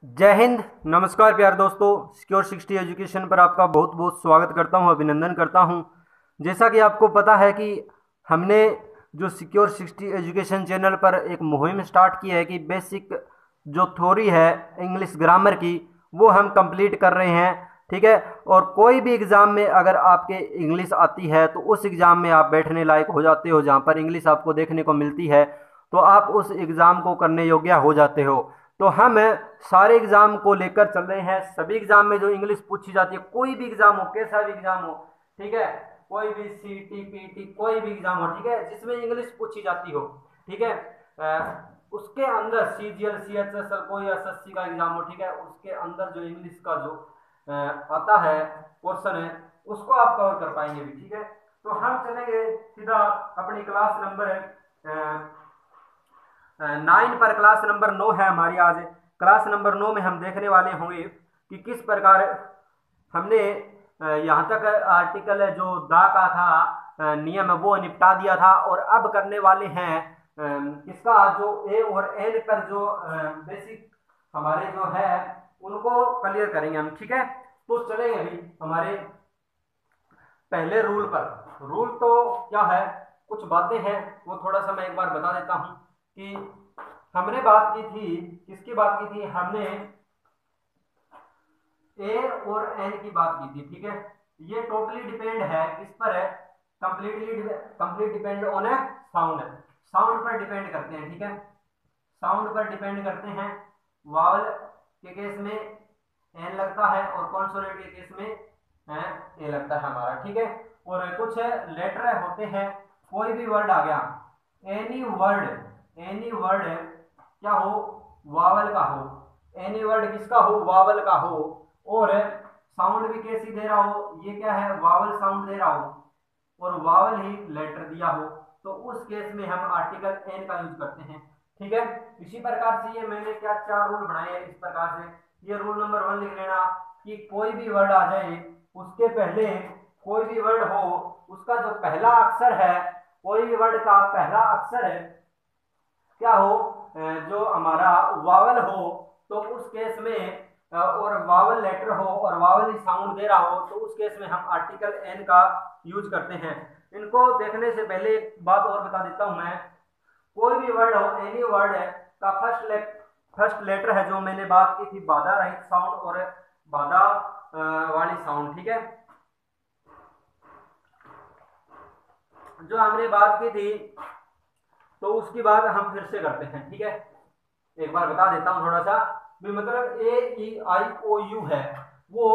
जय हिंद। नमस्कार प्यारे दोस्तों, सिक्योर 60 एजुकेशन पर आपका बहुत बहुत स्वागत करता हूं, अभिनंदन करता हूं। जैसा कि आपको पता है कि हमने जो सिक्योर 60 एजुकेशन चैनल पर एक मुहिम स्टार्ट की है कि बेसिक जो थ्योरी है इंग्लिश ग्रामर की वो हम कंप्लीट कर रहे हैं। ठीक है, और कोई भी एग्ज़ाम में अगर आपके इंग्लिश आती है तो उस एग्ज़ाम में आप बैठने लायक हो जाते हो। जहाँ पर इंग्लिश आपको देखने को मिलती है तो आप उस एग्ज़ाम को करने योग्य हो जाते हो। तो हम सारे एग्जाम को लेकर चल रहे हैं। सभी एग्जाम में जो इंग्लिश पूछी जाती है, कोई भी एग्जाम हो, कैसा भी एग्जाम हो, ठीक है, कोई भी सीटी पीटी कोई भी एग्जाम हो, ठीक है, जिसमें इंग्लिश पूछी जाती हो, ठीक है, उसके अंदर सीजीएल सीएचएस कोई एसएससी का एग्जाम हो, ठीक है, उसके अंदर जो इंग्लिश का जो आता है क्वेश्चन है उसको आप कवर कर पाएंगे भी। ठीक है, तो हम चलेंगे सीधा अपनी क्लास नंबर 9 पर। क्लास नंबर 9 है हमारी आज। क्लास नंबर 9 में हम देखने वाले होंगे कि किस प्रकार हमने यहाँ तक आर्टिकल जो दा का था नियम वो निपटा दिया था, और अब करने वाले हैं इसका जो ए और एन पर जो बेसिक हमारे जो है उनको क्लियर करेंगे हम। ठीक है, तो चलेंगे अभी हमारे पहले रूल पर। रूल तो क्या है, कुछ बातें हैं वो थोड़ा सा मैं एक बार बता देता हूं कि हमने बात की थी, किसकी बात की थी, हमने ए और एन की बात की थी। ठीक है, ये टोटली डिपेंड है किस पर है, complete depend on A sound. Sound पर डिपेंड करते हैं। ठीक है, साउंड पर डिपेंड करते हैं। वावल के केस में एन लगता है और कॉन्सोनेंट के केस में ए लगता है हमारा। ठीक है, और कुछ लेटर होते हैं, कोई भी वर्ड आ गया, एनी वर्ड क्या हो, वावल का हो, एनी वर्ड किसका हो, वावल का हो, और साउंड भी कैसी दे रहा हो, ये क्या है, वावल साउंड दे रहा हो और वावल ही लेटर दिया हो, तो उस केस में हम आर्टिकल एन का यूज करते हैं। ठीक है, इसी प्रकार से ये मैंने क्या 4 रूल बनाए हैं इस प्रकार से। ये रूल नंबर 1 लिख लेना कि कोई भी वर्ड आ जाए उसके पहले, कोई भी वर्ड हो उसका जो पहला अक्षर है, कोई भी वर्ड का पहला अक्षर है क्या हो, जो हमारा वावल हो, तो उस केस में और वावल लेटर हो और वावल ही साउंड दे रहा हो, तो उस केस में हम आर्टिकल एन का यूज करते हैं। इनको देखने से पहले एक बात और बता देता हूं मैं, कोई भी वर्ड हो, एनी वर्ड है का फर्स्ट लेटर है, जो मैंने बात की थी बाधा रहित साउंड और बाधा वाली साउंड। ठीक है, जो हमने बात की थी तो उसकी बात हम फिर से करते हैं। ठीक है, एक बार बता देता हूं थोड़ा सा भी, मतलब ए ई आई ओ यू है, वो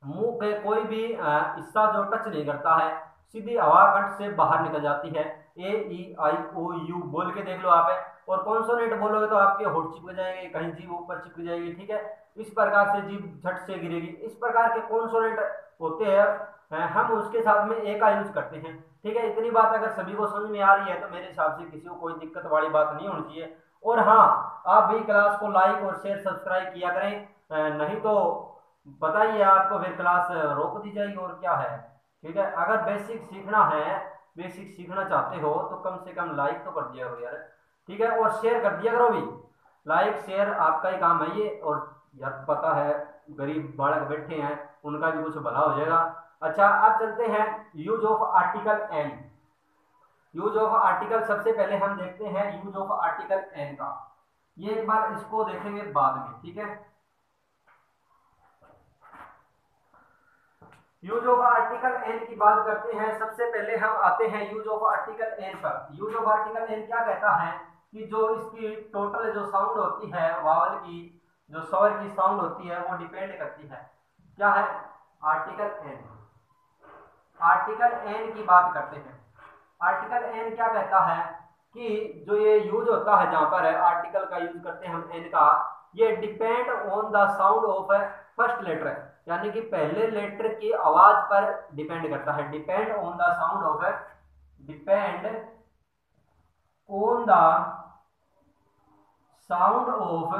मुंह पे कोई भी हिस्सा जो टच नहीं करता है, सीधी हवा कंठ से बाहर निकल जाती है। ए ई आई ओ यू बोल के देख लो आप, और कॉन्सोनेंट बोलोगे तो आपके होठ चिपक जाएंगे, कहीं जीभ ऊपर चिपक जाएगी। ठीक है, इस प्रकार से जीभ झट से गिरेगी। इस प्रकार के कॉन्सोनेंट होते हैं, हम उसके साथ में ए का यूज करते हैं। ठीक है, इतनी बात अगर सभी को समझ में आ रही है तो मेरे हिसाब से किसी को कोई दिक्कत वाली बात नहीं होनी चाहिए। और हाँ, आप भी क्लास को लाइक और शेयर सब्सक्राइब किया करें, नहीं तो बताइए आपको फिर क्लास रोक दी जाएगी और क्या है। ठीक है, अगर बेसिक सीखना है, बेसिक सीखना चाहते हो तो कम से कम लाइक तो कर दिया करो यार। ठीक है, और शेयर कर दिया करो भी, लाइक शेयर आपका ही काम है ये। और यार पता है गरीब बालक बैठे हैं, उनका भी कुछ भला हो जाएगा। अच्छा, अब चलते हैं use of article an. Use of article सबसे पहले हम देखते हैं यूज ऑफ आर्टिकल एन का, ये एक बार इसको देखेंगे बाद में। ठीक है, यूज ऑफ आर्टिकल एन की बात करते हैं। सबसे पहले हम आते हैं यूज ऑफ आर्टिकल एन पर। यूज ऑफ आर्टिकल एन क्या कहता है कि जो इसकी टोटल जो साउंड होती है, वावल की जो स्वर की साउंड होती है वो डिपेंड करती है, क्या है, आर्टिकल एन। आर्टिकल एन की बात करते हैं। आर्टिकल एन क्या कहता है कि जो ये यूज होता है, जहां पर है आर्टिकल का यूज करते हैं हम एन का, ये depend on the sound of first letter, यानी कि पहले लेटर की आवाज पर डिपेंड करता है। Depend on the sound of, depend on the sound of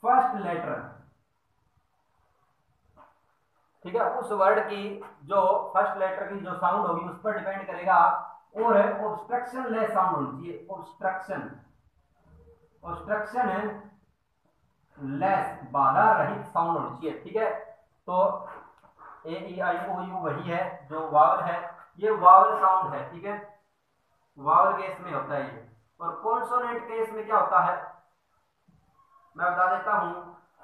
first letter. ठीक है, उस वर्ड की जो फर्स्ट लेटर की जो साउंड होगी उस पर डिपेंड करेगा। और ऑब्स्ट्रक्शन लेस साउंड होनी चाहिए, ऑब्स्ट्रक्शन, ऑब्स्ट्रक्शन लेस, बाधा रहित साउंड होनी चाहिए, ठीक है। तो ए ई आई ओ यू वही है जो वावल है, ये वावल साउंड है, ठीक है, वावल केस में होता है ये। और कॉन्सोनेंट केस में क्या होता है, मैं बता देता हूं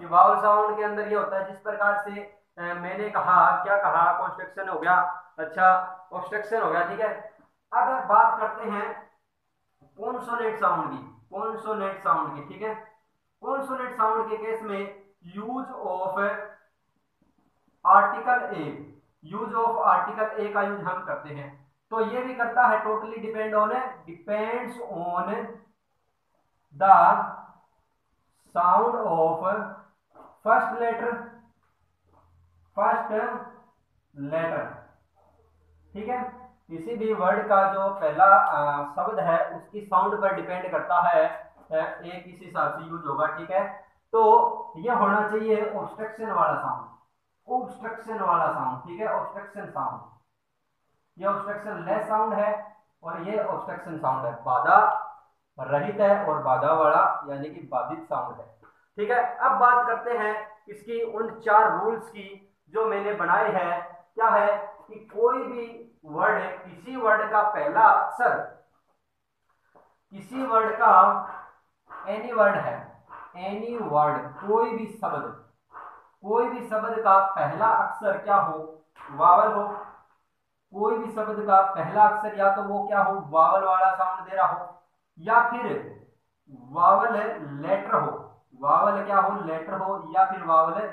कि वावल साउंड के अंदर ये होता है जिस प्रकार से मैंने कहा, क्या कहा, कॉन्स्ट्रक्शन हो गया, अच्छा ऑब्स्ट्रक्शन हो गया, ठीक है। अब बात करते हैं कॉन्सोनेंट साउंड की, कॉन्सोनेंट साउंड की, ठीक है। कॉन्सोनेंट साउंड के केस में use of article a, use of article a का यूज हम करते हैं। तो ये भी करता है, totally depends on the sound of first letter, ठीक है। किसी भी वर्ड का जो पहला शब्द है उसकी साउंड पर डिपेंड करता है, एक इस हिसाब से यूज होगा, ठीक है। तो ये होना चाहिए ऑब्स्ट्रक्शन वाला साउंड, ऑब्स्ट्रक्शन वाला साउंड, ठीक है, ऑब्स्ट्रक्शन साउंड। ये ऑब्स्ट्रक्शन लेस साउंड है और ये ऑब्स्ट्रक्शन साउंड है, बाधा रहित है और बाधा वाला यानी कि बाधित साउंड है, ठीक है। अब बात करते हैं इसकी उन 4 रूल्स की जो मैंने बनाए हैं। क्या है कि कोई भी वर्ड, किसी वर्ड का पहला अक्षर, किसी वर्ड का, एनी वर्ड है, एनी वर्ड, कोई भी शब्द, कोई भी शब्द का पहला अक्षर क्या हो, वावल हो। कोई भी शब्द का पहला अक्षर या तो वो क्या हो, वावल वाला साउंड दे रहा हो, या फिर वावल लेटर हो, वावल क्या हो, लेटर हो, या फिर वावल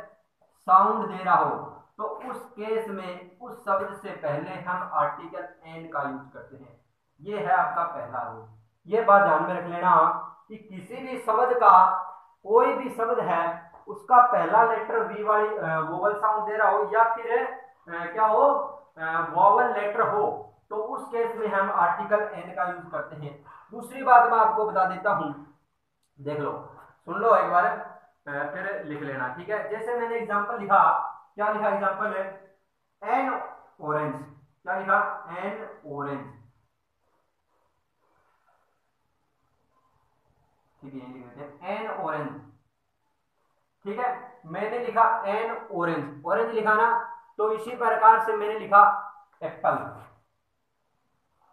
साउंड दे रहा हो। तो उस केस में उस शब्द से पहले हम आर्टिकल एन का यूज करते हैं। ये है आपका पहला रूल। ये बात ध्यान में रख लेना कि किसी भी शब्द का, कोई भी शब्द है उसका पहला लेटर वी वाली वोवल साउंड दे रहा हो, या फिर क्या हो, वोवल लेटर हो, तो उस केस में हम आर्टिकल एन का यूज करते हैं। दूसरी बात मैं आपको बता देता हूं, देख लो, सुन लो एक बार, फिर लिख लेना, ठीक है। जैसे मैंने एग्जांपल लिखा, क्या लिखा एग्जांपल है, एन ऑरेंज, क्या लिखा, एन ऑरेंज, ठीक है, लिख देते हैं एन ऑरेंज, ठीक है। मैंने लिखा एन ऑरेंज, ऑरेंज लिखा ना, तो इसी प्रकार से मैंने लिखा एप्पल,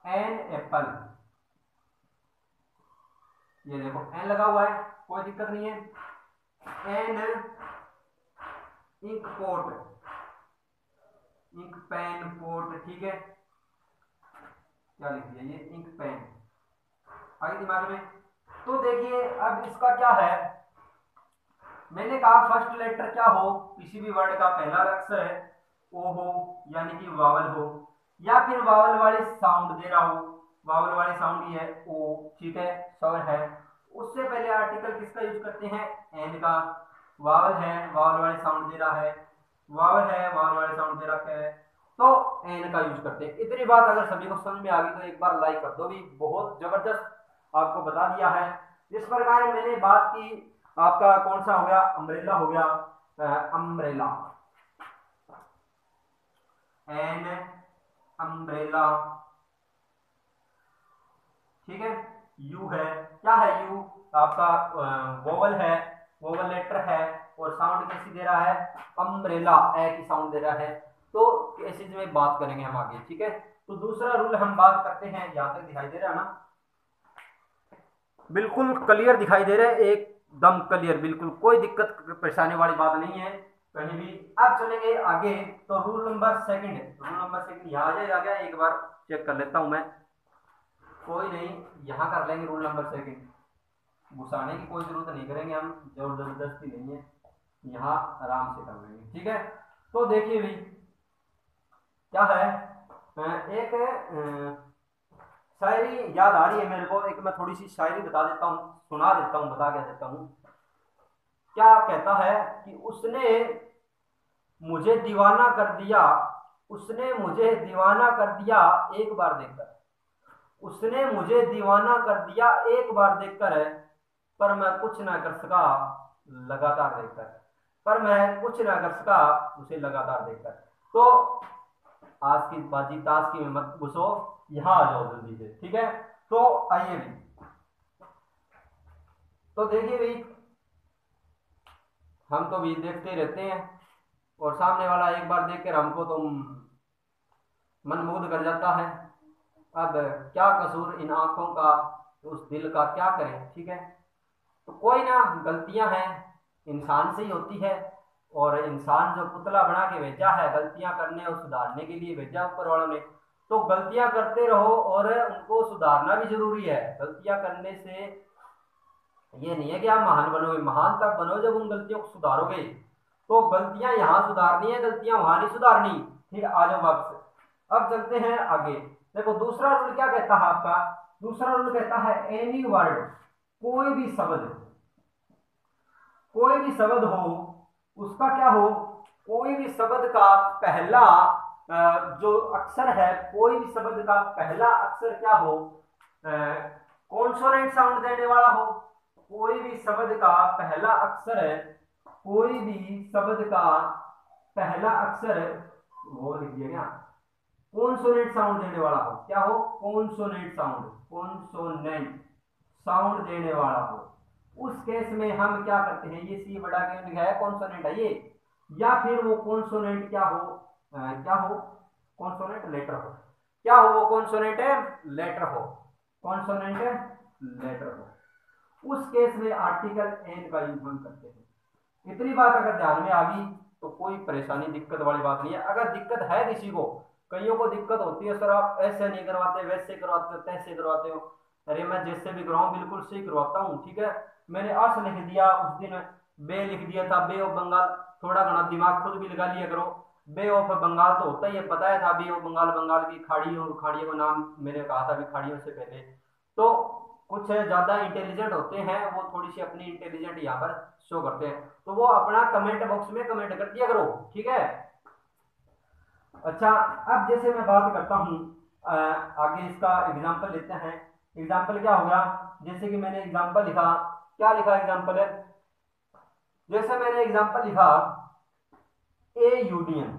एन एप्पल, ये देखो एन लगा हुआ है, कोई दिक्कत नहीं है। An ink pot, ink pen pot, ठीक है, क्या लिख दिया, ये इंक पेन, आगे दिमाग में। तो देखिए अब इसका क्या है, मैंने कहा फर्स्ट लेटर क्या हो, किसी भी वर्ड का पहला अक्षर है ओ हो, यानी कि वावल हो, या फिर वावल वाली साउंड दे रहा हो, वावल वाली साउंड ही है ओ, ठीक है, स्वर है। उससे पहले आर्टिकल किसका यूज करते हैं, एन का। वावल है, वावल वाली साउंड दे रहा है, वावल है, वावल वाली साउंड दे रखा है, तो एन का यूज करते हैं। इतनी बात अगर सभी को समझ में आ गई तो एक बार लाइक कर दो भी, बहुत जबरदस्त आपको बता दिया है। जिस प्रकार मैंने बात की, आपका कौन सा हो गया, अम्ब्रेला हो गया, अम्ब्रेला, एन अम्ब्रेला, ठीक है। यू है, क्या है यू, आपका वोवल है, वोवल लेटर है, और साउंड कैसी दे रहा है, अम्ब्रेला, ए की साउंड दे रहा है। तो ऐसे में बात करेंगे हम आगे, ठीक है। तो दूसरा रूल हम बात करते हैं, यहां तक दिखाई दे रहा है ना, बिल्कुल क्लियर दिखाई दे रहा है, एकदम क्लियर, बिल्कुल कोई दिक्कत परेशानी वाली बात नहीं है कहीं भी। अब चलेंगे आगे, तो rule number second, rule number second यहाँ आ गया, एक बार चेक कर लेता हूं मैं, कोई नहीं, यहाँ कर लेंगे रूल नंबर सेकंड, घुसाने की कोई जरूरत नहीं करेंगे हम, जबरदस्ती नहीं है, यहाँ आराम से कर लेंगे, ठीक है। तो देखिए भाई क्या है, एक शायरी याद आ रही है मेरे को, एक मैं थोड़ी सी शायरी बता देता हूँ, सुना देता हूँ, बता के देता हूँ। क्या कहता है कि उसने मुझे दीवाना कर दिया, उसने मुझे दीवाना कर दिया एक बार देखकर, उसने मुझे दीवाना कर दिया एक बार देखकर, पर मैं कुछ ना कर सका लगातार देखकर, पर मैं कुछ ना कर सका उसे लगातार देखकर। तो आज की बाजी ताश की में मत घुसो, यहां आ जाओ जल्दी से, ठीक है। तो आइए भी, तो देखिए भाई हम तो भी देखते ही रहते हैं, और सामने वाला एक बार देख कर हमको तो मनमुग्ध कर जाता है। अब क्या कसूर इन आंखों का, उस दिल का, क्या करें, ठीक है। तो कोई ना, गलतियां हैं, इंसान से ही होती है, और इंसान जो पुतला बना के भेजा है गलतियां करने और सुधारने के लिए भेजा ऊपर वालों ने, तो गलतियां करते रहो और उनको सुधारना भी जरूरी है। गलतियां करने से ये नहीं है कि आप महान बनोगे, महान तब बनो जब उन गलतियों को सुधारोगे। तो गलतियां यहाँ सुधारनी है, गलतियां वहां नहीं सुधारनी। ठीक है, आ जाओ वापस। अब चलते हैं आगे। देखो दूसरा रूल क्या कहता है आपका, दूसरा रूल कहता है एनी वर्ड, कोई भी शब्द, कोई भी शब्द हो उसका क्या हो, कोई भी शब्द का पहला जो अक्षर है, कोई भी शब्द का पहला अक्षर क्या हो, कॉन्सोनेंट साउंड देने वाला हो। कोई भी शब्द का पहला अक्षर है, कोई भी शब्द का पहला अक्षर, वो लिख दिया क्या, कॉन्सोनेंट साउंड देने वाला हो। क्या हो, कॉन्सोनेंट साउंड, कॉन्सोनेंट साउंड देने वाला हो। उस केस में हम क्या करते हैं, ये सी बड़ा के लिखा है कॉन्सोनेंट है ये, या फिर वो कॉन्सोनेंट क्या हो, क्या हो, कॉन्सोनेंट लेटर हो। क्या हो वो, कॉन्सोनेंट लेटर हो, कॉन्सोनेंट लेटर हो। उस केस में आर्टिकल एन का यूज हम करते हैं। इतनी बात अगर ध्यान में आ गई तो कोई परेशानी दिक्कत वाली बात नहीं है। अगर दिक्कत है किसी को, कईयों को दिक्कत होती है, सर आप ऐसे नहीं करवाते, वैसे करवाते हो, तैसे करवाते हो। अरे मैं जैसे भी कराऊं बिल्कुल सही करवाता हूँ, ठीक है। मैंने अस लिख दिया, उस दिन बे लिख दिया था, बे ऑफ बंगाल, थोड़ा घना दिमाग खुद भी लगा लिया करो। बे ऑफ बंगाल तो होता ही है, बताया था बे ऑफ बंगाल, बंगाल की खाड़ियों, खाड़ियों का नाम मैंने कहा था भी खाड़ियों से पहले। तो कुछ ज्यादा इंटेलिजेंट होते हैं, वो थोड़ी सी अपनी इंटेलिजेंट यहाँ पर शो करते हैं, तो वो अपना कमेंट बॉक्स में कमेंट कर दिया करो, ठीक है। अच्छा, अब जैसे मैं बात करता हूँ आगे, इसका एग्जाम्पल लेते हैं। एग्जाम्पल क्या होगा, जैसे कि मैंने एग्जाम्पल लिखा, क्या लिखा एग्जाम्पल है, जैसे मैंने एग्जाम्पल लिखा ए यूनियन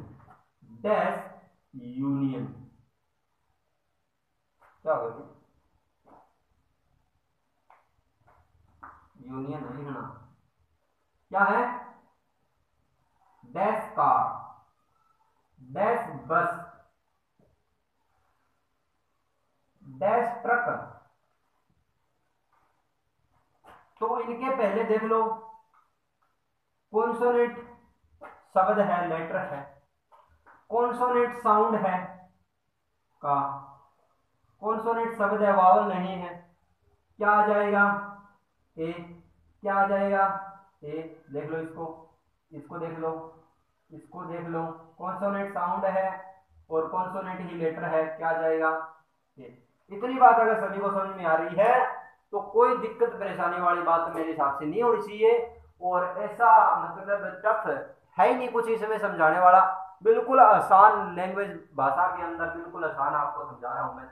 डैश यूनियन, क्या होगा, यूनियन नहीं लिखना, क्या है, डैश कार, डैश बस, डैश ट्रक। तो इनके पहले देख लो, कॉन्सोनेंट शब्द है, लेटर है, कॉन्सोनेंट साउंड है का, कॉन्सोनेंट शब्द है, वावल नहीं है, क्या आ जाएगा, ए, क्या आ जाएगा, ए, देख लो इसको, इसको देख लो, इसको देख लो, कॉन्सोनेंट साउंड है और कॉन्सोनेंट ही लेटर है, क्या आ जाएगा, ए। इतनी बात अगर सभी को समझ में आ रही है तो कोई दिक्कत परेशानी वाली बात मेरे हिसाब से नहीं होनी चाहिए, और ऐसा मतलब टफ है ही नहीं कुछ इसमें समझाने वाला। बिल्कुल आसान लैंग्वेज, भाषा के अंदर बिल्कुल आसान आपको समझा रहा हूं मैं,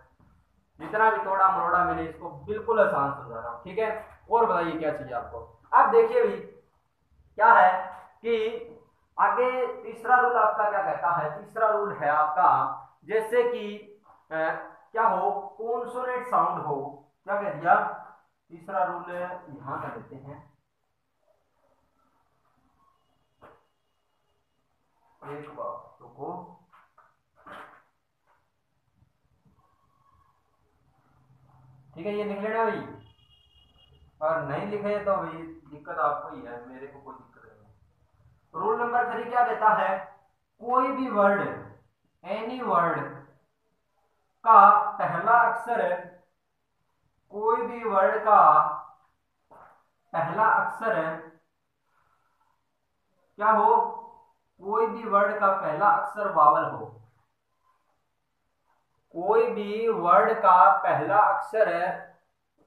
जितना भी थोड़ा मरोड़ा मिले इसको बिल्कुल आसान समझा रहा हूँ, ठीक है। और बताइए क्या चाहिए आपको। अब देखिए भी क्या है कि आगे तीसरा रूल आपका क्या कहता है, तीसरा रूल है आपका, जैसे कि क्या हो, कॉन्सोनेंट साउंड हो, क्या कह दिया, तीसरा रूल यहां कर देते हैं, एक बार रुको, ठीक है, ये लिख लेना भाई, और नहीं लिखे तो भाई दिक्कत आपको ही है, मेरे को कोई दिक्कत नहीं है। रूल नंबर 3 क्या कहता है, कोई भी वर्ड, एनी वर्ड का पहला अक्षर, कोई भी वर्ड का पहला अक्षर क्या हो, कोई भी वर्ड का पहला अक्षर वावल हो, कोई भी वर्ड का पहला अक्षर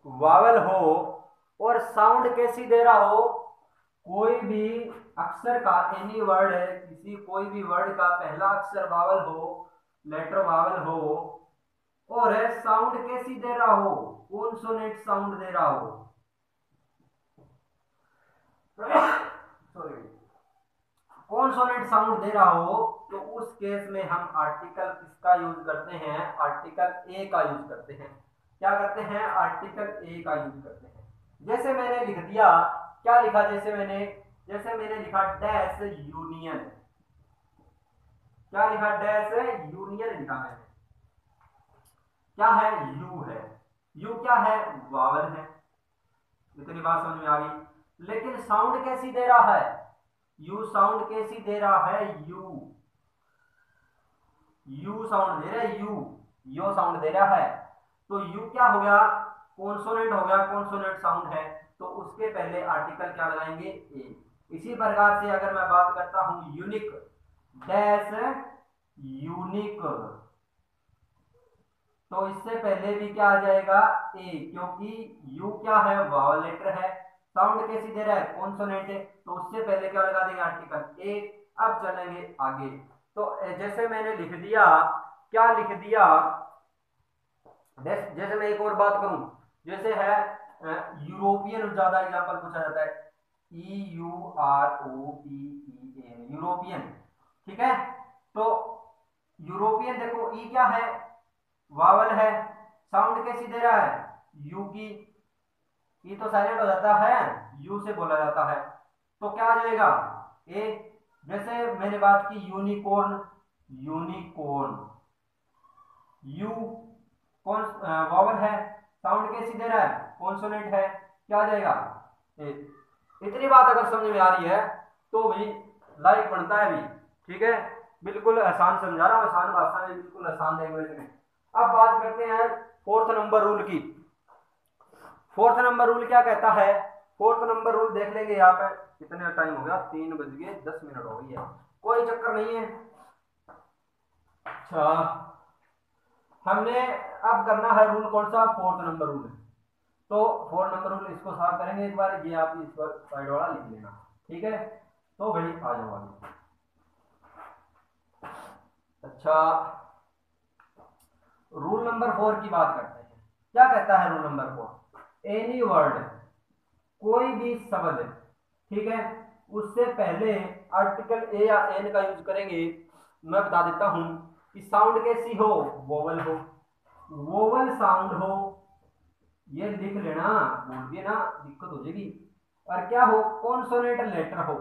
वावल हो, और साउंड कैसी दे रहा हो, कोई भी अक्षर का, एनी वर्ड है, किसी कोई भी वर्ड का पहला अक्षर वावल हो, लेटर वावल हो, और साउंड कैसी दे रहा हो, कॉन्सोनेंट साउंड दे रहा हो, सॉरी, कॉन्सोनेंट साउंड दे रहा हो, तो उस केस में हम आर्टिकल किसका यूज करते हैं, आर्टिकल ए का यूज करते हैं। क्या करते हैं, आर्टिकल ए का यूज करते हैं। जैसे मैंने लिख दिया, क्या लिखा, जैसे मैंने जैसे मैंने लिखा डैश यूनियन, क्या लिखा, डैश यूनियन लिखा मैंने, क्या है, यू है, यू क्या है, वावल है। इतनी बात समझ में आ गई। लेकिन साउंड कैसी दे रहा है, यू साउंड कैसी दे रहा है, यू साउंड दे रहा है, यो साउंड दे रहा है। तो यू क्या हो गया, कॉन्सोनेंट हो गया, कॉन्सोनेंट साउंड है, तो उसके पहले आर्टिकल क्या लगाएंगे, ए। इसी प्रकार से अगर मैं बात करता हूं यूनिक, डैश यूनिक, तो इससे पहले भी क्या आ जाएगा, ए, क्योंकि यू क्या है, वावल लेटर है, साउंड कैसी दे रहा है, कॉन्सोनेंट है, तो उससे पहले क्या लगा देंगे, आर्टिकल ए। अब चलेंगे आगे। तो जैसे मैंने लिख दिया, क्या लिख दिया, जैसे मैं एक और बात करूं, जैसे है यूरोपियन, ज्यादा एग्जांपल पूछा जाता है, EUROPEN, यूरोपियन, ठीक है। तो यूरोपियन देखो, ई क्या है, वावल है, साउंड कैसी दे रहा है, यू की, ई तो साइलेंट हो जाता है, यू से बोला जाता है, तो क्या आ जाएगा, ए। जैसे मैंने बात की यूनिकॉर्न, यूनिकॉर्न, यू कौन, वावल है, साउंड कैसी दे रहा है, कॉन्सोनेंट है, क्या आ जाएगा, ए। इतनी बात अगर समझ में आ रही है तो भी लाइक बनता है भी, ठीक है। बिल्कुल आसान समझा रहा हूं, आसान भाषा में, बिल्कुल आसान लैंग्वेज में। अब बात करते हैं फोर्थ नंबर रूल की। फोर्थ नंबर रूल क्या कहता है, फोर्थ नंबर रूल देख लेंगे यहाँ पे। कितने टाइम हो गया, 3:10 हो गई है, कोई चक्कर नहीं है। अच्छा, हमने अब करना है रूल कौन सा, फोर्थ नंबर रूल। तो फोर्थ नंबर रूल इसको साफ करेंगे एक बार, ये आप इस पर साइड वाला लिख लेना, ठीक है। तो भाई आ जाओ आगे। अच्छा, रूल नंबर 4 की बात करते हैं। क्या कहता है रूल नंबर 4, एनी वर्ड, कोई भी शब्द, ठीक है, उससे पहले आर्टिकल ए या एन का यूज करेंगे। मैं बता देता हूं कि साउंड कैसी हो, वोवल हो, वोवल साउंड हो, ये लिख लेना, बोल दिए ना दिक्कत हो जाएगी। और क्या हो, कॉन्सोनेंट लेटर हो,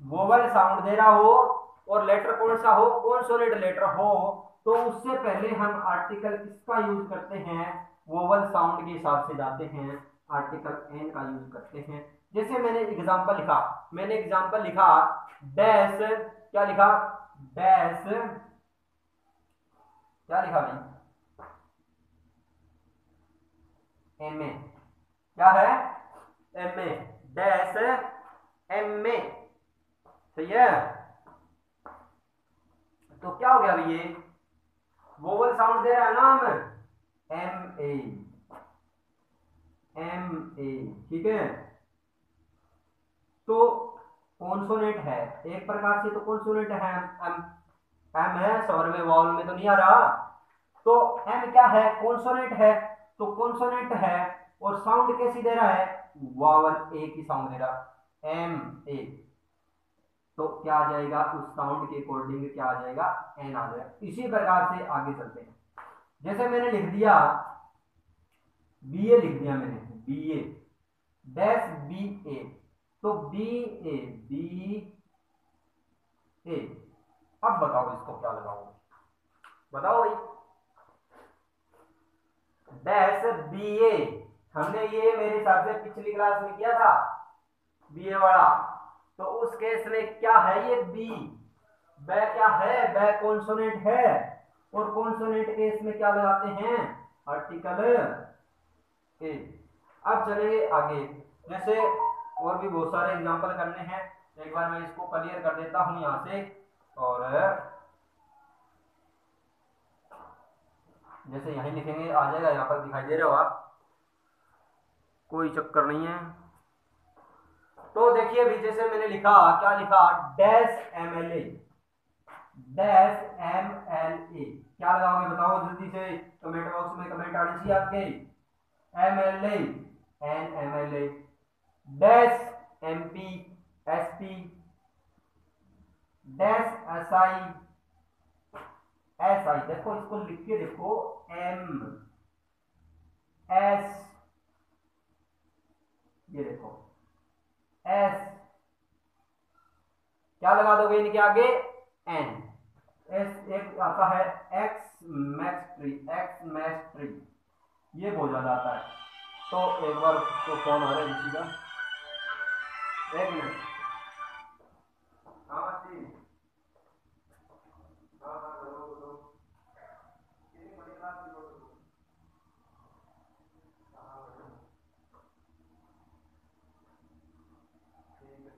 वोवल साउंड दे रहा हो और लेटर कौन सा हो, कॉन्सोनेंट लेटर हो, तो उससे पहले हम आर्टिकल किसका यूज करते हैं, वोवल साउंड के हिसाब से जाते हैं, आर्टिकल एन का यूज करते हैं। जैसे मैंने एग्जांपल लिखा, डैश, क्या लिखा, डैश, क्या लिखा भाई, एम ए, क्या है, M A, dash M A, सही है। तो क्या हो गया अभी, ये वोवल साउंड दे रहा है ना हम, एम ए, एम ए, ठीक है। तो कॉन्सोनेंट है एक प्रकार से, तो कॉन्सोनेंट है, एम, एम है, स्वर में वॉल में तो नहीं आ रहा, तो एम क्या है, कॉन्सोनेंट है, तो कॉन्सोनेंट है और साउंड कैसी दे रहा है, वावल ए की साउंड दे रहा, एम ए, तो क्या आ जाएगा, उस साउंड के अकॉर्डिंग क्या आ जाएगा, एन आ जाएगा। इसी प्रकार से आगे चलते हैं। जैसे मैंने लिख दिया बी ए, लिख दिया मैंने बी ए, डैश बी ए, तो बी ए, बी ए। अब बताओ इसको क्या लगाओ, बताओ भाई, डैश बी ए, हमने ये मेरे हिसाब से पिछली क्लास में किया था, बी ए वाला। तो उस केस में क्या है, ये बी, बै क्या है, बै कॉन्सोनेंट है, और कॉन्सोनेंट केस में क्या लगाते हैं, आर्टिकल ए। अब चलेंगे आगे, जैसे और भी बहुत सारे एग्जांपल करने हैं, एक बार मैं इसको क्लियर कर देता हूं यहां से। और जैसे यहीं लिखेंगे आ जाएगा, यहाँ पर दिखाई दे रहा होगा, कोई चक्कर नहीं है। तो देखिए भी, जैसे मैंने लिखा, क्या लिखा, dash M L A, dash M L A, क्या लगाओगे बताओ जल्दी से, कमेंट बॉक्स में कमेंट आनी चाहिए आपके, M L A, an M L A, dash M P S P, dash S I, S I, देखो इसको लिख के देखो, एम एस, ये देखो एस क्या लगा दोगे इनके आगे? एन। एक आता है एक्स मैक्स ट्री, ये बहुत ज्यादा आता है। तो एक बार तो फोन आ रहा है किसी का, एक मिनट। हाँ जी, हाँ हाँ बोलो बोलो, कितनी बड़ी बात की बोलो। हाँ बोलो, ठीक है।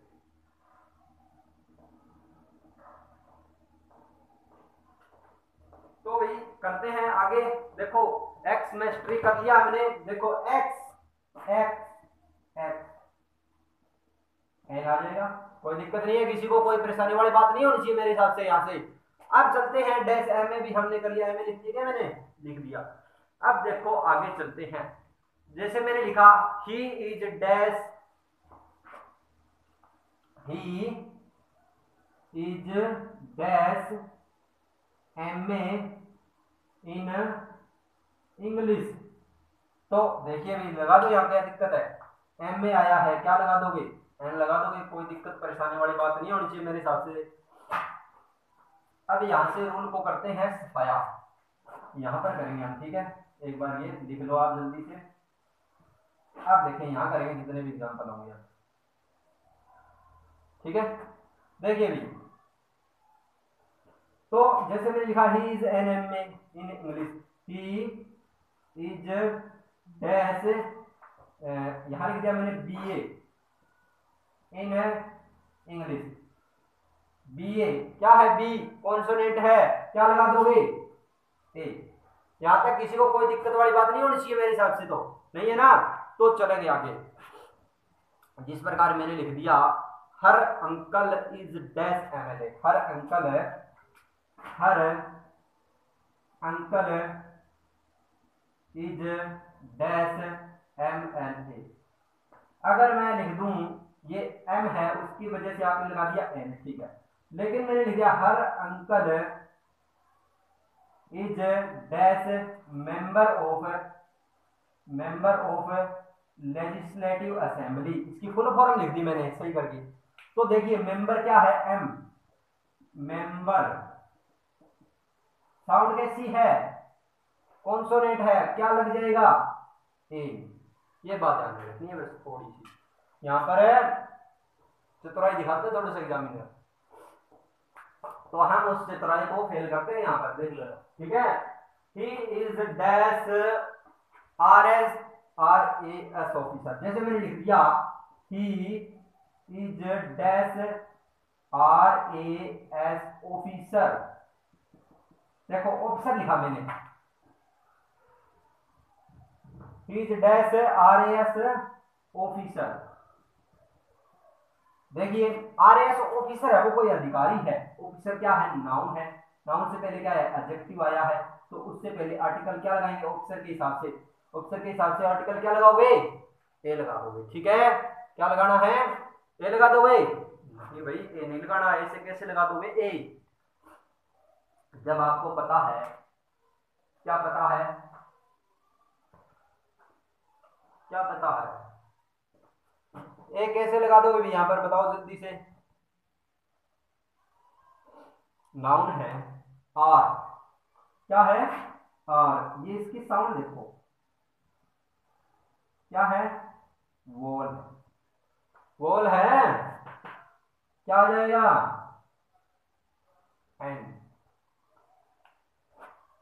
तो भाई करते हैं आगे। देखो एक्स मैस्ट्री कर लिया हमने, देखो एक्स एक्स एक्स एन आ जाएगा, कोई दिक्कत नहीं है, किसी को कोई परेशानी वाली बात नहीं होनी चाहिए मेरे हिसाब से। यहाँ से अब चलते हैं डैश एम ए भी हमने कर लिया, एम ए लिख दिया, मैंने लिख दिया। अब देखो आगे चलते हैं, जैसे मैंने लिखा he is dash, he is dash M A in English. तो देखिए भी लगा दो, यहाँ क्या दिक्कत है, एम में आया है, क्या लगा दोगे? एन लगा दोगे, कोई दिक्कत परेशानी वाली बात नहीं होनी चाहिए मेरे हिसाब से। अब यहाँ से रूल को करते हैं सफाया, यहाँ पर करेंगे हम, ठीक है। एक बार ये लिख लो आप जल्दी से। अब देखें यहाँ करेंगे जितने भी एग्जाम्पल होंगे, ठीक है। देखिए भी, तो जैसे मैंने लिखा he is an M A in English, he is dash, यहां लिख दिया मैंने B A in English. B A क्या है? बी कॉन्सोनेंट है, क्या लगा दोगे? ए। यहां तक किसी को कोई दिक्कत वाली बात नहीं होनी चाहिए मेरे हिसाब से, तो नहीं है ना? तो चलेंगे आगे। जिस प्रकार मैंने लिख दिया हर uncle is dash MLA, her uncle is dash MLA. अगर मैं लिख दूं ये एम है, उसकी वजह से आपने लगा दिया एन, ठीक है। लेकिन मैंने लिख दिया हर uncle is dash member of legislative assembly, इसकी फुल फॉर्म लिख दी मैंने सही करके। तो देखिए मेंबर क्या है? एम, मेंबर साउंड कैसी है? कॉन्सोनेंट है, क्या लग जाएगा? ए। ये बात ध्यान में रखनी है बस थोड़ी सी, यहाँ पर चतुराई दिखाते थोड़े से एग्जामिनर, तो हम उस चतुराई को फेल करते हैं यहाँ पर, देख लो, ठीक है। ही इज डैश RAS ऑफिसर, जैसे मैंने लिख दिया ही इज डैश RAS ऑफिसर। देखो ऑफिसर लिखा मैंने, ही इज डैश RAS ऑफिसर। देखिए RAS ऑफिसर है, वो कोई अधिकारी है। ऑफिसर क्या है? नाउन है, नाउन से पहले क्या है? एडजेक्टिव आया है, तो उससे पहले आर्टिकल क्या लगाएंगे? ऑफिसर के हिसाब से, ऑफिसर के हिसाब से आर्टिकल क्या लगाओगे? ए लगाओगे, ठीक है। क्या लगाना है? ए लगा दोगे? नहीं भाई ए नहीं लगाना, ऐसे कैसे लगा दोगे ए? जब आपको पता है, क्या पता है, क्या पता है, ए कैसे लगा दोगे भी? यहां पर बताओ जल्दी से। नाउन है आर, क्या है? आर। ये इसकी साउंड देखो, क्या है? वॉल, वॉल है, क्या आ जाएगा? एन।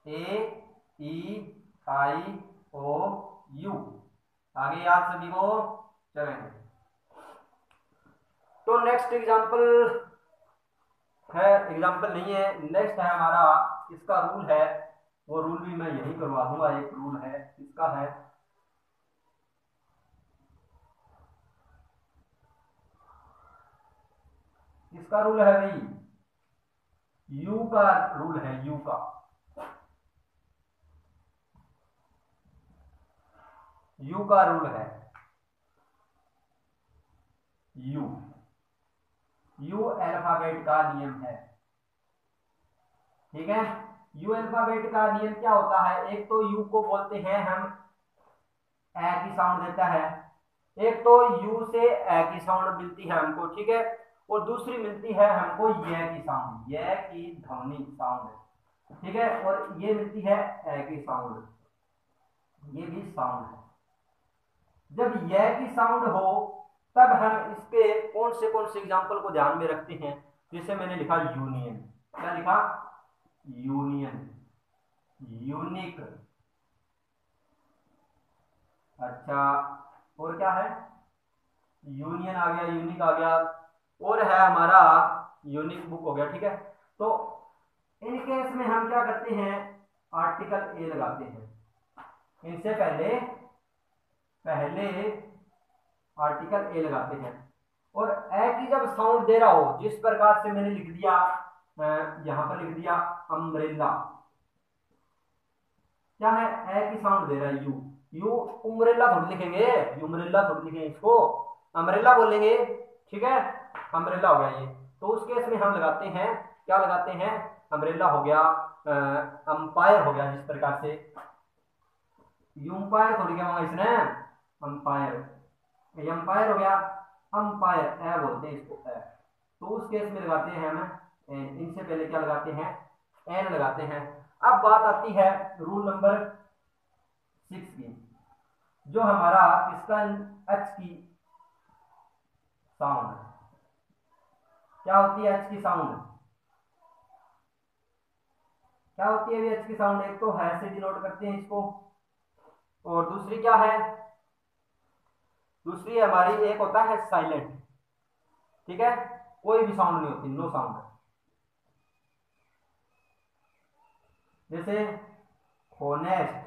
AEIOU, आगे याद सभी को, चलेंगे। तो नेक्स्ट एग्जांपल है, एग्जांपल नहीं है, नेक्स्ट है हमारा, इसका रूल है, वो रूल भी मैं यही करवा दूंगा। एक रूल है इसका, है इसका रूल है भाई, यू का रूल है, यू का, यू का रूल है, यू, यू अल्फाबेट का नियम है, ठीक है। यू अल्फाबेट का नियम क्या होता है? एक तो यू को बोलते हैं हम, ए की साउंड देता है, एक तो यू से ए की साउंड मिलती है हमको, ठीक है। और दूसरी मिलती है हमको य की साउंड, य की ध्वनि साउंड, ठीक है, और ये मिलती है ए की साउंड, ये भी साउंड है। जब य की साउंड हो तब हम इसके कौन से एग्जाम्पल को ध्यान में रखते हैं, जिसे मैंने लिखा यूनियन, क्या लिखा, यूनियन, यूनिक, अच्छा, और क्या है, यूनियन आ गया, यूनिक आ गया, और है हमारा यूनिक बुक हो गया, ठीक है। तो इन केस में हम क्या करते हैं, आर्टिकल ए लगाते हैं, इनसे पहले आर्टिकल ए लगाते हैं, और ए की जब साउंड दे रहा हो, जिस प्रकार से मैंने लिख दिया, यहां पर लिख दिया अम्ब्रेला, क्या है, ए की साउंड दे रहा है, यू उम्ब्रेला थोड़ी लिखेंगे, यूम्ब्रेला थोड़ी लिखेंगे, इसको अम्ब्रेला बोलेंगे, ठीक है, अम्ब्रेला हो गया ये। तो उस केस में हम लगाते हैं, क्या लगाते हैं, अम्ब्रेला हो गया, अंपायर हो गया, जिस प्रकार से यूम्पायर थोड़ी क्या इसने, अंपायर, ये अंपायर हो गया, अंपायर ए बोलते हैं इसको, ए। तो उस केस में लगाते हैं हम एन, इनसे पहले क्या लगाते हैं, एन लगाते हैं। अब बात आती है रूल नंबर 6 की, जो हमारा इसका एच की साउंड, क्या होती है एच की साउंड, क्या होती है एच की साउंड, एक तो है से डिनोट करते हैं इसको, और दूसरी क्या है, दूसरी हमारी एक होता है साइलेंट, ठीक है, कोई भी साउंड नहीं होती, नो साउंड, जैसे होनेस्ट,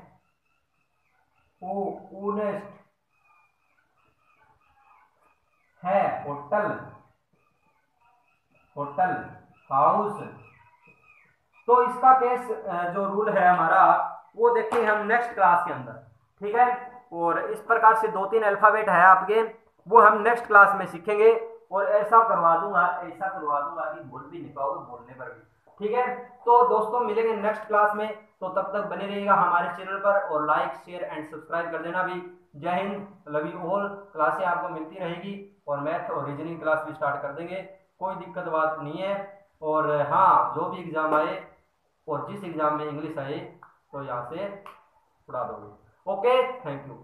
ओ ओनेस्ट है, होटल, होटल, हाउस। तो इसका केस जो रूल है हमारा, वो देखेंगे हम नेक्स्ट क्लास के अंदर, ठीक है, और इस प्रकार से 2-3 अल्फाबेट है आपके, वो हम नेक्स्ट क्लास में सीखेंगे, और ऐसा करवा दूंगा कि भूल भी नहीं पाओगे बोलने पर भी, ठीक है। तो दोस्तों मिलेंगे नेक्स्ट क्लास में, तो तब तक बने रहिएगा हमारे चैनल पर, और लाइक शेयर एंड सब्सक्राइब कर देना भी। जय हिंद, लव यू ऑल। क्लासें आपको मिलती रहेगी, और मैथ और रीजनिंग क्लास भी स्टार्ट कर देंगे, कोई दिक्कत बात नहीं है। और हाँ, जो भी एग्जाम आए और जिस एग्जाम में इंग्लिश आए, तो यहाँ से उड़ा दोगे। Okay, thank you.